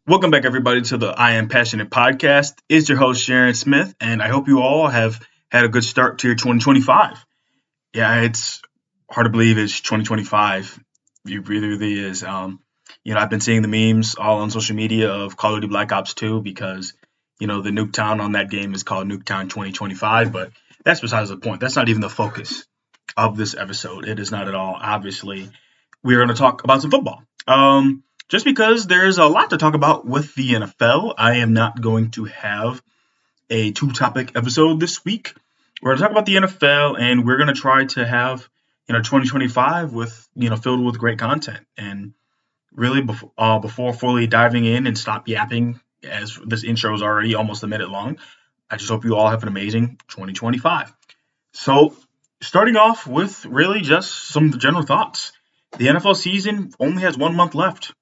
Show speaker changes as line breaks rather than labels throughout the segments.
Welcome back, everybody, to the I Am Passionate podcast. It's your host, Sharon Smith, and I hope you all have had a good start to your 2025. Yeah, it's hard to believe it's 2025. It really, really is. I've been seeing the memes all on social media of Call of Duty Black Ops 2 because, the Nuketown on that game is called Nuketown 2025, but that's besides the point. That's not even the focus of this episode. It is not at all. Obviously, we're going to talk about some football. Just because there's a lot to talk about with the NFL, I am not going to have a two-topic episode this week. We're going to talk about the NFL, and we're going to try to have 2025 with filled with great content. And really, before fully diving in and stop yapping, as this intro is already almost a minute long, I just hope you all have an amazing 2025. So, starting off with really just some general thoughts. The NFL season only has 1 month left.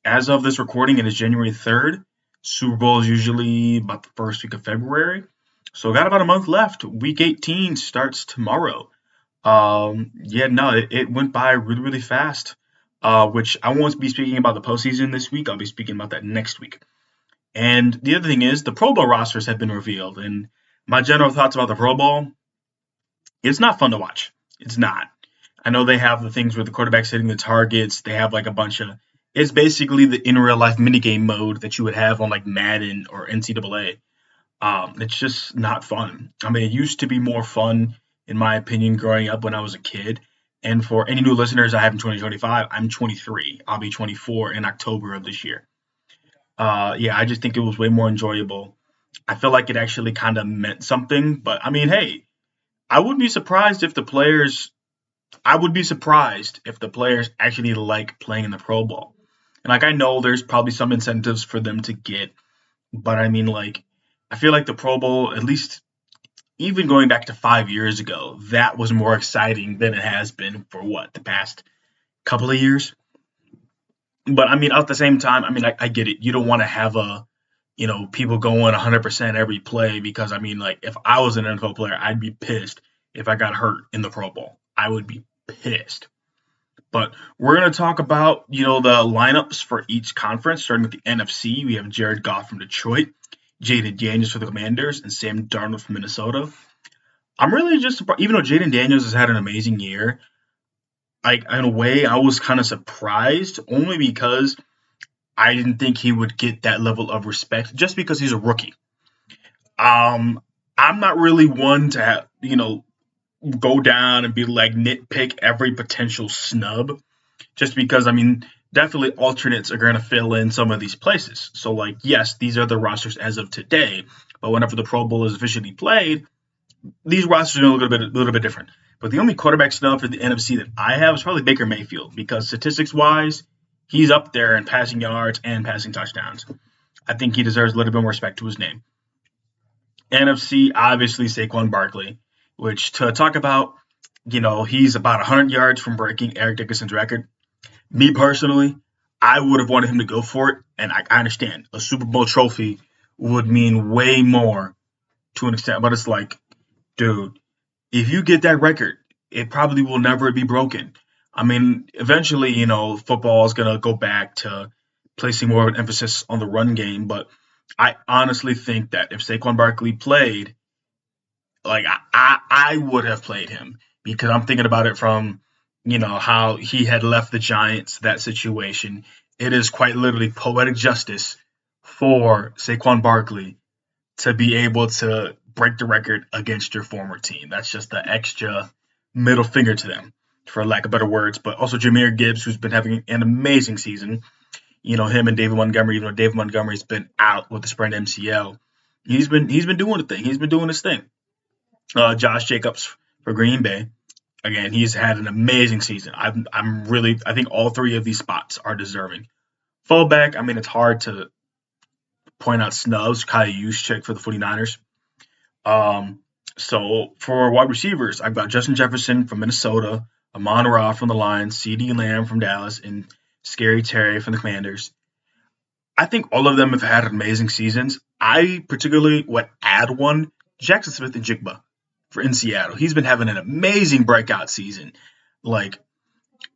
As of this recording, it is January 3rd. Super Bowl is usually about the first week of February. So got about a month left. Week 18 starts tomorrow. It went by really, really fast, which I won't be speaking about the postseason this week. I'll be speaking about that next week. And the other thing is the Pro Bowl rosters have been revealed. And my general thoughts about the Pro Bowl, it's not fun to watch. It's not. I know they have the things where the quarterback's hitting the targets. They have like a bunch of it's basically the in real life minigame mode that you would have on like Madden or NCAA. It's just not fun. I mean, it used to be more fun, in my opinion, growing up when I was a kid. And for any new listeners I have in 2025, I'm 23. I'll be 24 in October of this year. I just think it was way more enjoyable. I feel like it actually kind of meant something. But I mean, hey, I would be surprised if the players. I would be surprised if the players actually like playing in the Pro Bowl. And like I know there's probably some incentives for them to get, but I mean I feel like the Pro Bowl, at least even going back to 5 years ago, that was more exciting than it has been for the past couple of years. But I mean, at the same time, I mean, I get it. You don't want to have people going 100% every play because I mean, like if I was an NFL player, I'd be pissed if I got hurt in the Pro Bowl. I would be pissed. But we're going to talk about, the lineups for each conference, starting with the NFC. We have Jared Goff from Detroit, Jayden Daniels for the Commanders, and Sam Darnold from Minnesota. I'm really just surprised, even though Jayden Daniels has had an amazing year, in a way, I was kind of surprised, only because I didn't think he would get that level of respect just because he's a rookie. I'm not really one to have, go down and be like nitpick every potential snub just because I mean definitely alternates are going to fill in some of these places. So like yes, these are the rosters as of today, but whenever the Pro Bowl is officially played, these rosters are a little bit different. But the only quarterback snub for the NFC that I have is probably Baker Mayfield because statistics wise, he's up there in passing yards and passing touchdowns. I think he deserves a little bit more respect to his name. NFC, obviously Saquon Barkley, which to talk about, he's about 100 yards from breaking Eric Dickerson's record. Me personally, I would have wanted him to go for it, and I understand a Super Bowl trophy would mean way more to an extent, but it's like, dude, if you get that record, it probably will never be broken. I mean, eventually, football is going to go back to placing more of an emphasis on the run game, but I honestly think that if Saquon Barkley played, like I would have played him because I'm thinking about it from how he had left the Giants, that situation. It is quite literally poetic justice for Saquon Barkley to be able to break the record against your former team. That's just the extra middle finger to them, for lack of better words. But also Jahmyr Gibbs, who's been having an amazing season. Him and David Montgomery, even though David Montgomery's been out with the sprained MCL, he's been doing the thing. He's been doing his thing. Josh Jacobs for Green Bay. Again, he's had an amazing season. I think all three of these spots are deserving. Fullback, I mean, it's hard to point out snubs. Kyle Juszczyk for the 49ers. So for wide receivers, I've got Justin Jefferson from Minnesota, Amon-Ra from the Lions, CeeDee Lamb from Dallas, and Scary Terry from the Commanders. I think all of them have had amazing seasons. I particularly would add one, Jackson Smith-Njigba in Seattle. He's been having an amazing breakout season. Like,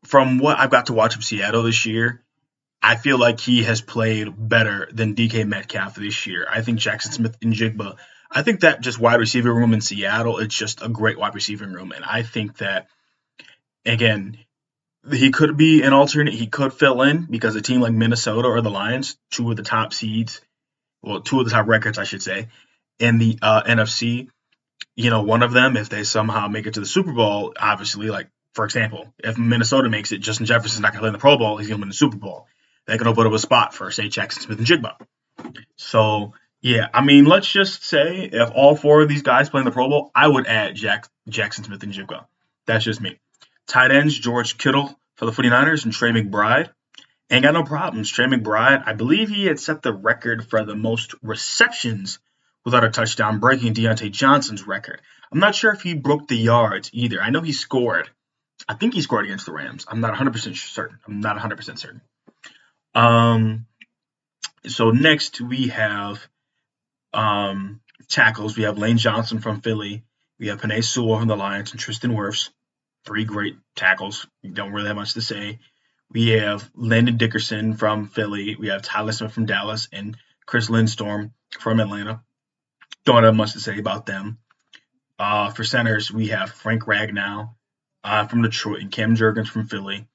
from what I've got to watch of Seattle this year, I feel like he has played better than DK Metcalf this year. I think Jackson Smith and Jigba. I think that just wide receiver room in Seattle, it's just a great wide receiving room. And I think that, again, he could be an alternate. He could fill in because a team like Minnesota or the Lions, two of the top seeds, well, two of the top records, I should say, in the NFC. One of them, if they somehow make it to the Super Bowl, obviously, like, for example, if Minnesota makes it, Justin Jefferson's not going to play in the Pro Bowl. He's going to win the Super Bowl. They can open up a spot for, say, Jackson Smith and Jigba. So, yeah, I mean, let's just say if all four of these guys play in the Pro Bowl, I would add Jackson Smith and Jigba. That's just me. Tight ends, George Kittle for the 49ers and Trey McBride. Ain't got no problems. Trey McBride, I believe he had set the record for the most receptions without a touchdown, breaking Deontay Johnson's record. I'm not sure if he broke the yards either. I know he scored. I think he scored against the Rams. I'm not 100% certain. So next we have tackles. We have Lane Johnson from Philly. We have Penei Sewell from the Lions and Tristan Wirfs. 3 great tackles. We don't really have much to say. We have Landon Dickerson from Philly. We have Tyler Smith from Dallas and Chris Lindstorm from Atlanta. Don't have much to say about them. For centers, we have Frank Ragnow from Detroit and Cam Jurgens from Philly.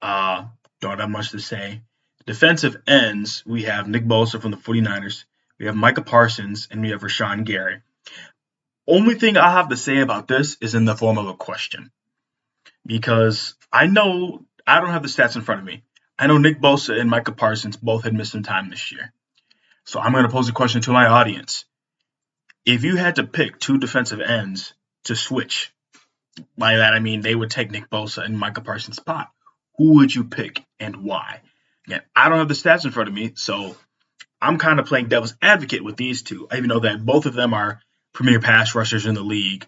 Don't have much to say. Defensive ends, we have Nick Bosa from the 49ers. We have Micah Parsons, and we have Rashawn Gary. Only thing I have to say about this is in the form of a question. Because I know, I don't have the stats in front of me. I know Nick Bosa and Micah Parsons both had missed some time this year. So I'm going to pose a question to my audience. If you had to pick 2 defensive ends to switch, by that I mean they would take Nick Bosa and Micah Parsons' spot, who would you pick and why? Again, I don't have the stats in front of me, so I'm kind of playing devil's advocate with these two. I even know that both of them are premier pass rushers in the league.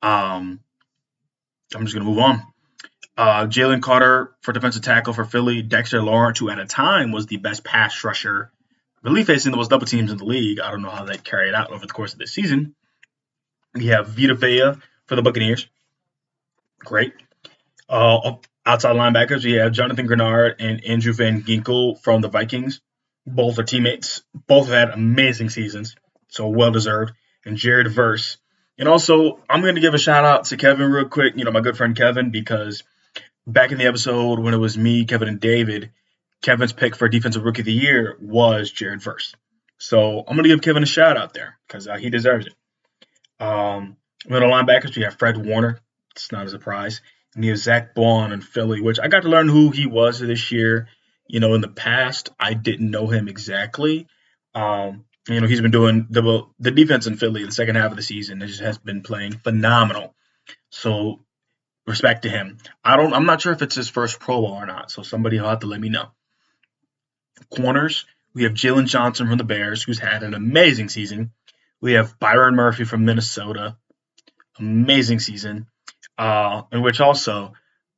I'm just going to move on. Jalen Carter for defensive tackle for Philly. Dexter Lawrence, who at a time was the best pass rusher, really facing the most double teams in the league. I don't know how that carried out over the course of this season. We have Vita Vea for the Buccaneers. Great. Outside linebackers, we have Jonathan Grenard and Andrew Van Ginkel from the Vikings. Both are teammates. Both have had amazing seasons, so well-deserved. And Jared Verse. And also, I'm going to give a shout-out to Kevin real quick, my good friend Kevin, because back in the episode when it was me, Kevin, and David, Kevin's pick for Defensive Rookie of the Year was Jared Verse. So I'm going to give Kevin a shout-out there because he deserves it. Middle linebackers, we have Fred Warner. It's not a surprise. And you have Zach Bond in Philly, which I got to learn who he was this year. In the past, I didn't know him exactly. He's been doing the defense in Philly the second half of the season. It just has been playing phenomenal. So respect to him. I'm not sure if it's his first Pro Bowl or not, so somebody will have to let me know. Corners, we have Jalen Johnson from the Bears, who's had an amazing season. We have Byron Murphy from Minnesota, amazing season. In which also,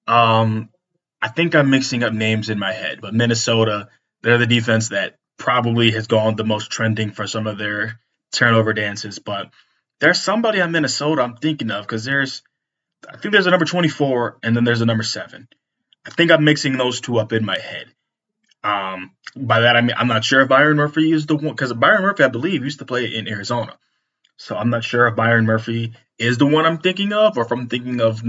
I think I'm mixing up names in my head, but Minnesota, they're the defense that probably has gone the most trending for some of their turnover dances. But there's somebody on Minnesota I'm thinking of because I think there's a number 24 and then there's a number 7. I think I'm mixing those two up in my head. By that I mean I'm not sure if Byron Murphy is the one, because Byron Murphy, I believe, used to play in Arizona. So I'm not sure if Byron Murphy is the one I'm thinking of, or if I'm thinking of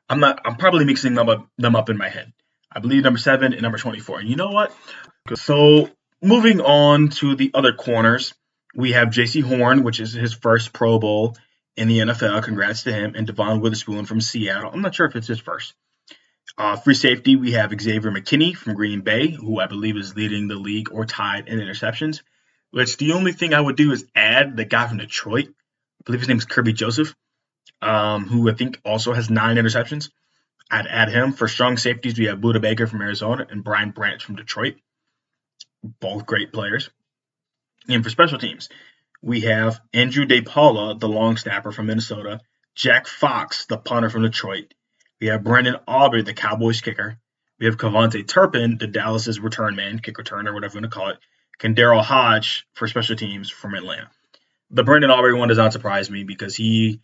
I'm probably mixing them up in my head. I believe number 7 and number 24. And you know what? So moving on to the other corners, we have J.C. Horn, which is his first Pro Bowl in the NFL. Congrats to him. And Devon Witherspoon from Seattle. I'm not sure if it's his first. Free safety, we have Xavier McKinney from Green Bay, who I believe is leading the league or tied in interceptions. Which the only thing I would do is add the guy from Detroit. I believe his name is Kirby Joseph, who I think also has 9 interceptions. I'd add him. For strong safeties, we have Budda Baker from Arizona and Brian Branch from Detroit. Both great players. And for special teams, we have Andrew DePaula, the long snapper from Minnesota, Jack Fox, the punter from Detroit. We have Brendan Aubrey, the Cowboys kicker. We have Cavante Turpin, the Dallas's return man, kick returner, whatever you want to call it. Kendall Hodge for special teams from Atlanta. The Brendan Aubrey one does not surprise me because I'm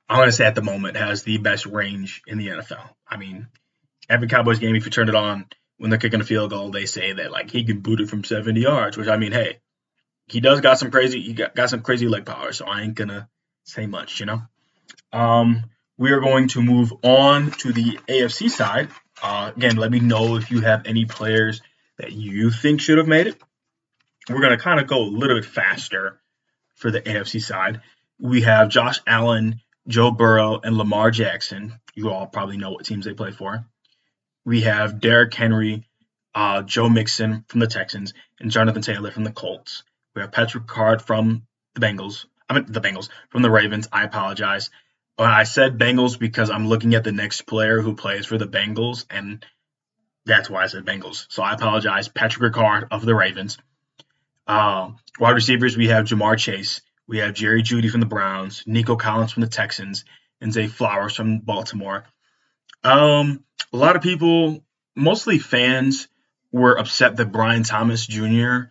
going to say at the moment, has the best range in the NFL. I mean, every Cowboys game, if you turn it on, when they're kicking a field goal, they say that like he can boot it from 70 yards, which I mean, hey, he does got some crazy got some crazy leg power, so I ain't gonna say much, you know. Um, we are going to move on to the AFC side. Again, let me know if you have any players that you think should have made it. We're gonna kind of go a little bit faster for the AFC side. We have Josh Allen, Joe Burrow, and Lamar Jackson. You all probably know what teams they play for. We have Derrick Henry, Joe Mixon from the Texans, and Jonathan Taylor from the Colts. We have Patrick Ricard from the Bengals. From the Ravens. I apologize. But I said Bengals because I'm looking at the next player who plays for the Bengals, and that's why I said Bengals. So I apologize. Patrick Ricard of the Ravens. Wide receivers, we have Jamar Chase. We have Jerry Jeudy from the Browns, Nico Collins from the Texans, and Zay Flowers from Baltimore. A lot of people, mostly fans, were upset that Brian Thomas Jr.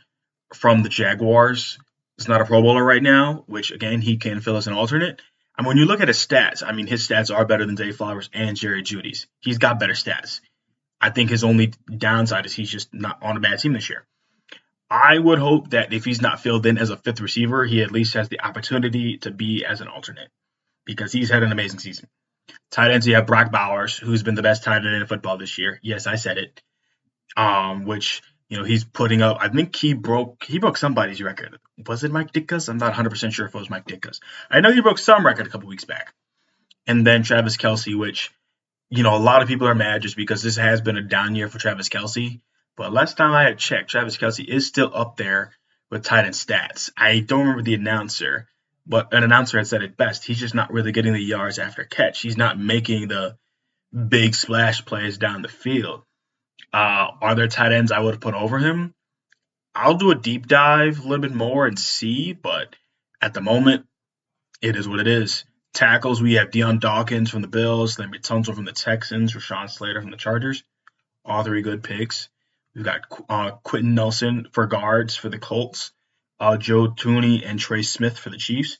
from the Jaguars is not a Pro Bowler right now, which, again, he can fill as an alternate. And when you look at his stats, I mean, his stats are better than Zay Flowers and Jerry Jeudy's. He's got better stats. I think his only downside is he's just not on a bad team this year. I would hope that if he's not filled in as a fifth receiver, he at least has the opportunity to be as an alternate because he's had an amazing season. Tight ends, you have Brock Bowers, who's been the best tight end in football this year. Yes, I said it. Which, he's putting up, I think he broke somebody's record. Was it Mike Ditka's? I'm not 100% sure if it was Mike Ditka's. I know he broke some record a couple weeks back. And then Travis Kelce, which, a lot of people are mad just because this has been a down year for Travis Kelce. But last time I had checked, Travis Kelce is still up there with tight end stats. I don't remember the announcer, but an announcer had said it best. He's just not really getting the yards after catch. He's not making the big splash plays down the field. Are there tight ends I would have put over him? I'll do a deep dive a little bit more and see, but at the moment, it is what it is. Tackles, we have Deion Dawkins from the Bills, Laremy Tunsil from the Texans, Rashawn Slater from the Chargers. All three good picks. We've got Quentin Nelson for guards for the Colts, Joe Thuney and Trey Smith for the Chiefs.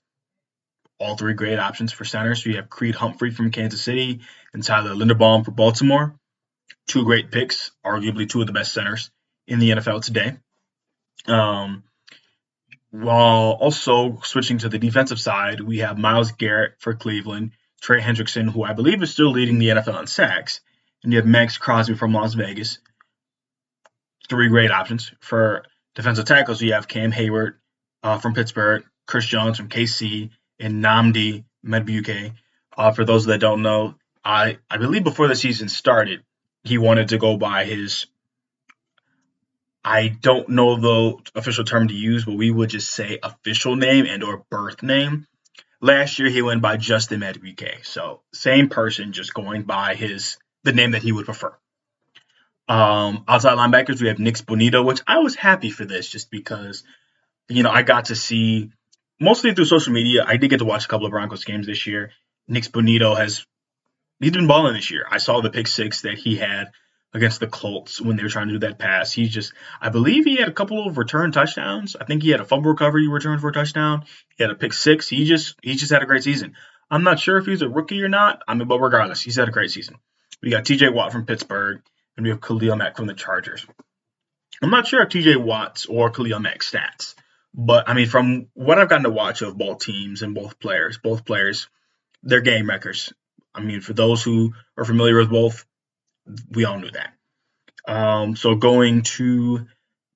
All three great options for centers. We have Creed Humphrey from Kansas City and Tyler Linderbaum for Baltimore. Two great picks, arguably two of the best centers in the NFL today. While also switching to the defensive side, we have Myles Garrett for Cleveland, Trey Hendrickson, who I believe is still leading the NFL in sacks, and you have Max Crosby from Las Vegas. Three great options. For defensive tackles, you have Cam Hayward from Pittsburgh, Chris Jones from KC, and Nnamdi Madubuike. For those that don't know, I believe before the season started, he wanted to go by his, I don't know the official term to use, but we would just say official name and or birth name. Last year, he went by Justin Madubuike. So same person, just going by the name that he would prefer. Outside linebackers, we have Nick Bonito, which I was happy for this just because, I got to see, mostly through social media, I did get to watch a couple of Broncos games this year. Nick Bonito he's been balling this year. I saw the pick six that he had against the Colts when they were trying to do that pass. I believe he had a couple of return touchdowns. I think he had a fumble recovery return for a touchdown. He had a pick six. He just had a great season. I'm not sure if he's a rookie or not. But regardless, he's had a great season. We got TJ Watt from Pittsburgh. And we have Khalil Mack from the Chargers. I'm not sure if TJ Watt's or Khalil Mack's stats, but from what I've gotten to watch of both teams and both players, they're game wreckers. For those who are familiar with both, we all knew that. So going to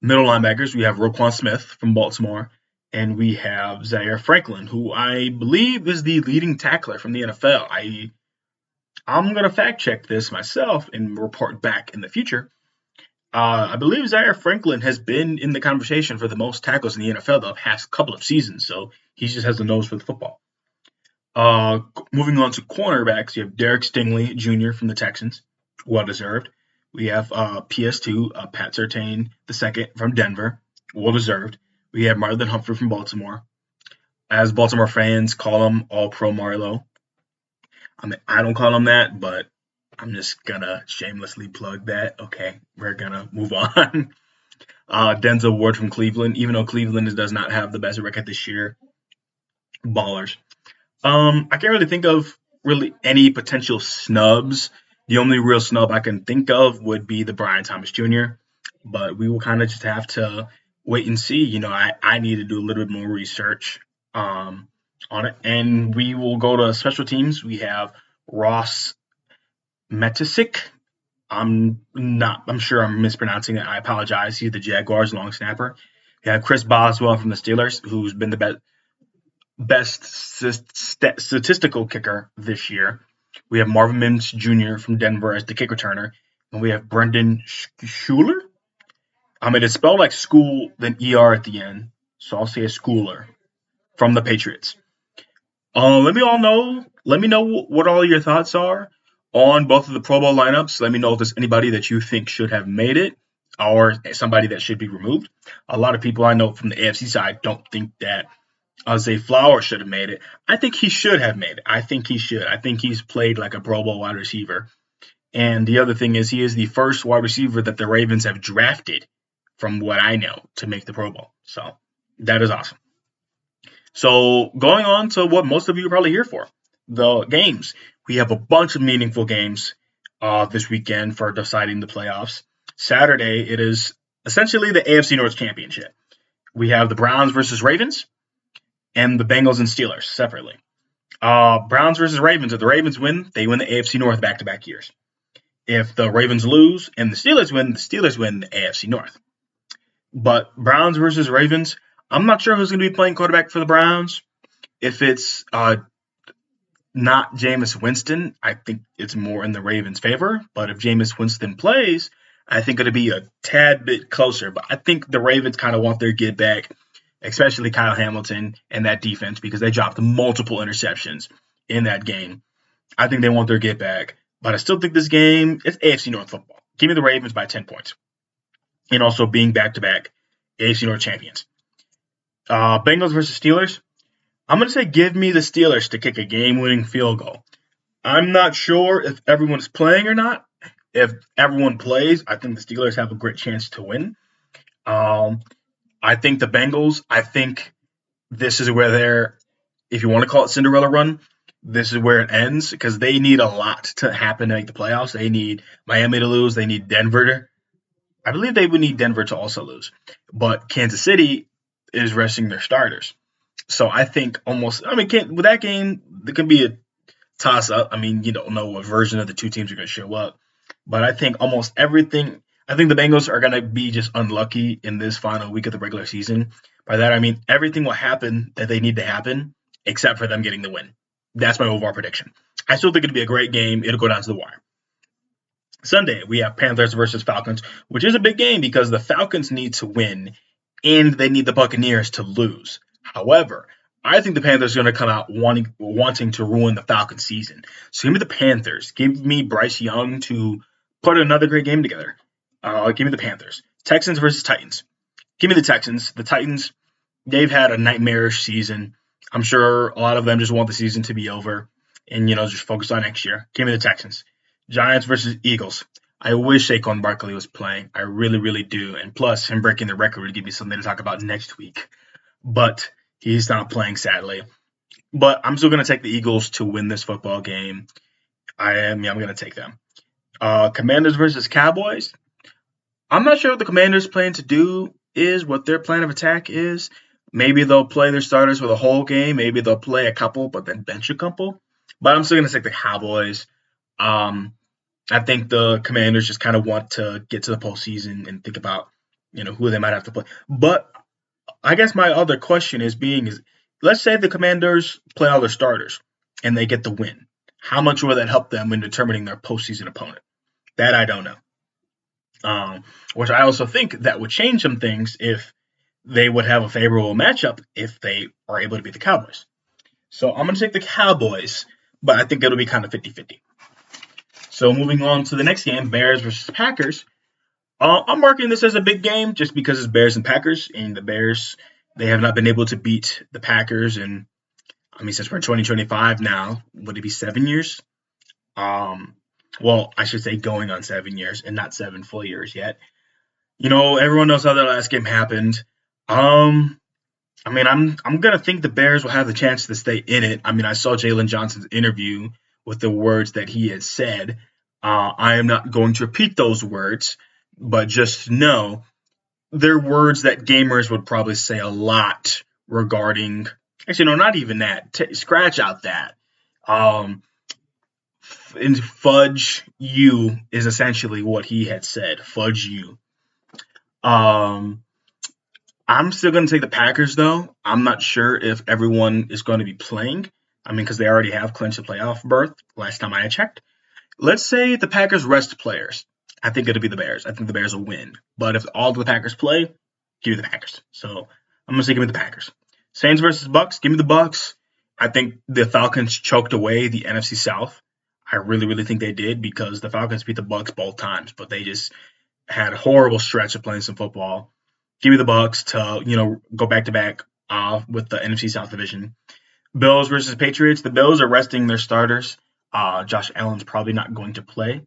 middle linebackers, we have Roquan Smith from Baltimore, and we have Zaire Franklin, who I believe is the leading tackler from the NFL. I'm going to fact check this myself and report back in the future. I believe Zaire Franklin has been in the conversation for the most tackles in the NFL the past couple of seasons, so he just has the nose for the football. Moving on to cornerbacks, you have Derek Stingley Jr. from the Texans, well-deserved. We have PS2, Pat Surtain II from Denver, well-deserved. We have Marlon Humphrey from Baltimore. As Baltimore fans call him All-Pro Marlo. I don't call him that, but I'm just going to shamelessly plug that. Okay, we're going to move on. Denzel Ward from Cleveland, even though Cleveland does not have the best record this year. Ballers. I can't really think of any potential snubs The only real snub I can think of would be the Brian Thomas Jr., but we will kind of just have to wait and see. I need to do a little bit more research um, on it, and we will go to special teams. We have Ross Metisick. I'm sure I'm mispronouncing it. I apologize. He's the Jaguars long snapper. We have Chris Boswell from the Steelers, who's been the best statistical kicker this year. We have Marvin Mims Jr. from Denver as the kick returner, and we have Brendan Schuler. I mean, it's spelled like school, then ER at the end, so I'll say a Schooler from the Patriots. Let me know what all your thoughts are on both of the Pro Bowl lineups. Let me know if there's anybody that you think should have made it or somebody that should be removed. A lot of people I know from the AFC side don't think that Zay Flowers should have made it. I think he should have made it. I think he should. I think he's played like a Pro Bowl wide receiver. And the other thing is he is the first wide receiver that the Ravens have drafted, from what I know, to make the Pro Bowl. So that is awesome. So going on to what most of you are probably here for, the games. We have a bunch of meaningful games this weekend for deciding the playoffs. Saturday, it is essentially the AFC North Championship. We have the Browns versus Ravens and the Bengals and Steelers separately. Browns versus Ravens. If the Ravens win, they win the AFC North back-to-back years. If the Ravens lose and the Steelers win the AFC North. But Browns versus Ravens, I'm not sure who's going to be playing quarterback for the Browns. If it's not Jameis Winston, I think it's more in the Ravens' favor. But if Jameis Winston plays, I think it'll be a tad bit closer. But I think the Ravens kind of want their get back, especially Kyle Hamilton and that defense, because they dropped multiple interceptions in that game. I think they want their get back. But I still think this game, it's AFC North football. Give me the Ravens by 10 points. And also being back-to-back AFC North champions. Bengals versus Steelers. I'm going to say give me the Steelers to kick a game-winning field goal. I'm not sure if everyone's playing or not. If everyone plays, I think the Steelers have a great chance to win. I think the Bengals, this is where they're, if you want to call it Cinderella run, this is where it ends because they need a lot to happen to make the playoffs. They need Miami to lose. They need Denver. I believe they would need Denver to also lose. But Kansas City is resting their starters. So I think with that game, there can be a toss-up. I mean, you don't know what version of the two teams are going to show up. But I think almost everything – I think the Bengals are going to be just unlucky in this final week of the regular season. By that, I mean everything will happen that they need to happen except for them getting the win. That's my overall prediction. I still think it'll be a great game. It'll go down to the wire. Sunday, we have Panthers versus Falcons, which is a big game because the Falcons need to win and they need the Buccaneers to lose. However, I think the Panthers are going to come out wanting to ruin the Falcons season. So give me the Panthers. Give me Bryce Young to put another great game together. Give me the Panthers. Texans versus Titans. Give me the Texans. The Titans, they've had a nightmarish season. I'm sure a lot of them just want the season to be over and, just focus on next year. Give me the Texans. Giants versus Eagles. I wish Saquon Barkley was playing. I really, really do. And plus, him breaking the record would give me something to talk about next week. But he's not playing, sadly. But I'm still going to take the Eagles to win this football game. I'm going to take them. Commanders versus Cowboys. I'm not sure what the Commanders plan to do is, what their plan of attack is. Maybe they'll play their starters for the whole game. Maybe they'll play a couple, but then bench a couple. But I'm still going to take the Cowboys. I think the Commanders just kind of want to get to the postseason and think about, who they might have to play. But I guess my other question is let's say the Commanders play all their starters and they get the win. How much will that help them in determining their postseason opponent? That I don't know. Which I also think that would change some things if they would have a favorable matchup if they are able to beat the Cowboys. So I'm going to take the Cowboys, but I think it'll be kind of 50-50. So moving on to the next game, Bears versus Packers. I'm marking this as a big game just because it's Bears and Packers. And the Bears, they have not been able to beat the Packers. And since we're in 2025 now, would it be 7 years? Well, I should say going on 7 years and not 7 full years yet. Everyone knows how that last game happened. I'm going to think the Bears will have the chance to stay in it. I saw Jalen Johnson's interview with the words that he had said. I am not going to repeat those words, but just know they're words that gamers would probably say a lot regarding. Actually, no, not even that. Scratch out that. Um, and fudge you is essentially what he had said. Fudge you. Um, I'm still going to take the Packers, though. I'm not sure if everyone is going to be playing. I mean, because they already have clinched a playoff berth last time I checked. Let's say the Packers rest players. I think it'll be the Bears. I think the Bears will win. But if all the Packers play, give me the Packers. So I'm going to say give me the Packers. Saints versus Bucks, give me the Bucks. I think the Falcons choked away the NFC South. I really, really think they did because the Falcons beat the Bucks both times, but they just had a horrible stretch of playing some football. Give me the Bucks to, go back to back with the NFC South division. Bills versus Patriots. The Bills are resting their starters. Josh Allen's probably not going to play.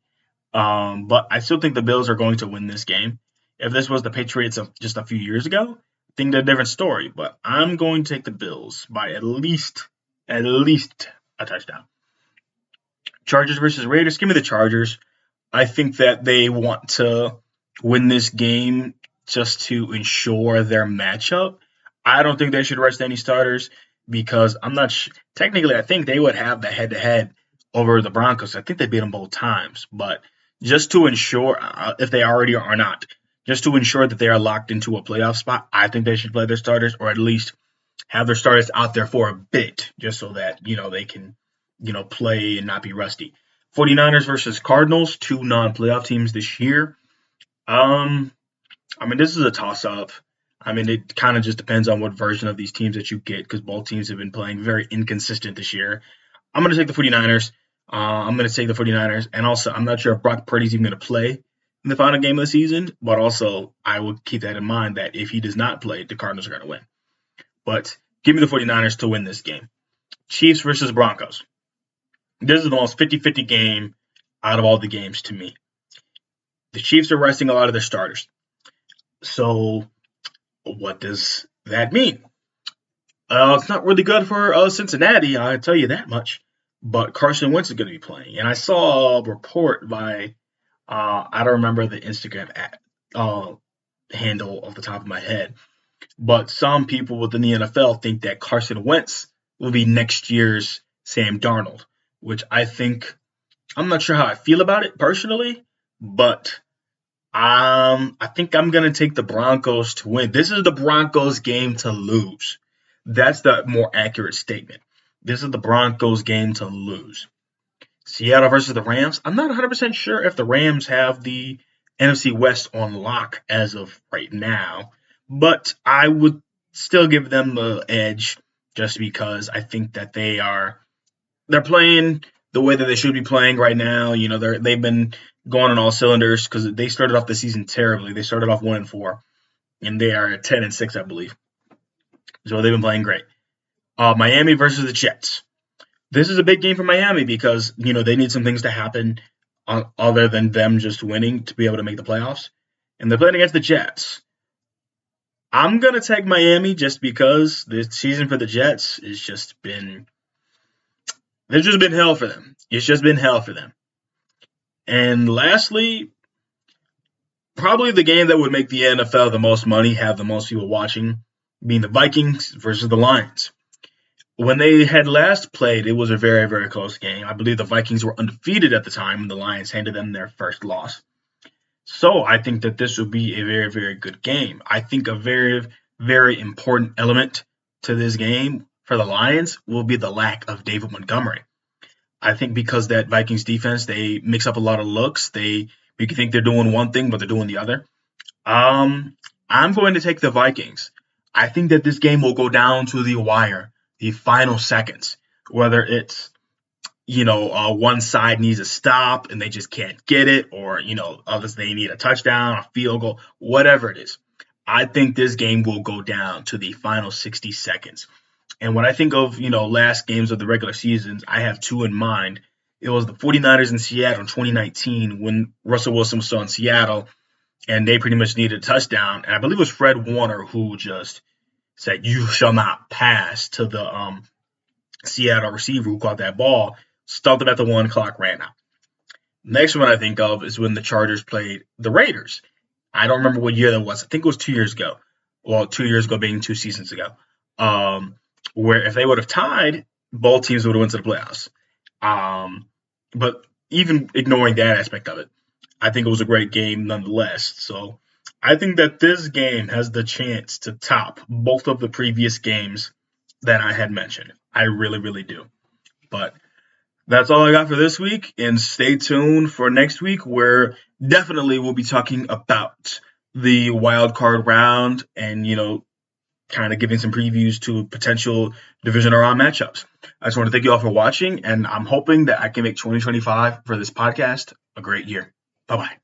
But I still think the Bills are going to win this game. If this was the Patriots of just a few years ago, I think they're a different story. But I'm going to take the Bills by at least a touchdown. Chargers versus Raiders. Give me the Chargers. I think that they want to win this game just to ensure their matchup. I don't think they should rest any starters because I'm not technically I think they would have the head-to-head over the Broncos. I think they beat them both times, but just to ensure if they already are not, just to ensure that they are locked into a playoff spot, I think they should play their starters or at least have their starters out there for a bit just so that, they can, play and not be rusty. 49ers versus Cardinals, two non-playoff teams this year. This is a toss-up. It kind of just depends on what version of these teams that you get because both teams have been playing very inconsistent this year. I'm going to take the 49ers. And also, I'm not sure if Brock Purdy's even going to play in the final game of the season, but also I would keep that in mind that if he does not play, the Cardinals are going to win. But give me the 49ers to win this game. Chiefs versus Broncos. This is the most 50-50 game out of all the games to me. The Chiefs are resting a lot of their starters. So what does that mean? It's not really good for Cincinnati, I'll tell you that much. But Carson Wentz is going to be playing. And I saw a report by, I don't remember the Instagram handle off the top of my head, but some people within the NFL think that Carson Wentz will be next year's Sam Darnold, which I'm not sure how I feel about it personally, but I think I'm going to take the Broncos to win. This is the Broncos game to lose. That's the more accurate statement. This is the Broncos game to lose. Seattle versus the Rams. I'm not 100% sure if the Rams have the NFC West on lock as of right now, but I would still give them the edge just because I think that they're playing the way that they should be playing right now. They've been going on all cylinders because they started off the season terribly. They started off 1-4, and they are at 10-6, I believe. So they've been playing great. Miami versus the Jets. This is a big game for Miami because, they need some things to happen other than them just winning to be able to make the playoffs. And they're playing against the Jets. I'm going to take Miami just because the season for the Jets has just been hell for them. It's just been hell for them. And lastly, probably the game that would make the NFL the most money, have the most people watching, being the Vikings versus the Lions. When they had last played, it was a very, very close game. I believe the Vikings were undefeated at the time, and the Lions handed them their first loss. So I think that this will be a very, very good game. I think a very, very important element to this game for the Lions will be the lack of David Montgomery. I think because that Vikings defense, they mix up a lot of looks. You can think they're doing one thing, but they're doing the other. I'm going to take the Vikings. I think that this game will go down to the wire, the final seconds, whether it's, one side needs a stop and they just can't get it, or, others, they need a touchdown, a field goal, whatever it is. I think this game will go down to the final 60 seconds. And when I think of, last games of the regular seasons, I have two in mind. It was the 49ers in Seattle in 2019 when Russell Wilson was still in Seattle and they pretty much needed a touchdown. And I believe it was Fred Warner who just said, "You shall not pass," to the Seattle receiver who caught that ball, stuffed him at the 1 clock, ran out. Next one I think of is when the Chargers played the Raiders. I don't remember what year that was. I think it was 2 years ago. Well, 2 years ago being 2 seasons ago. Um, where if they would have tied, both teams would have went to the playoffs. But even ignoring that aspect of it, I think it was a great game nonetheless. So I think that this game has the chance to top both of the previous games that I had mentioned. I really, really do. But that's all I got for this week. And stay tuned for next week, where definitely we'll be talking about the wild card round and, kind of giving some previews to potential division round matchups. I just want to thank you all for watching, and I'm hoping that I can make 2025 for this podcast a great year. Bye bye.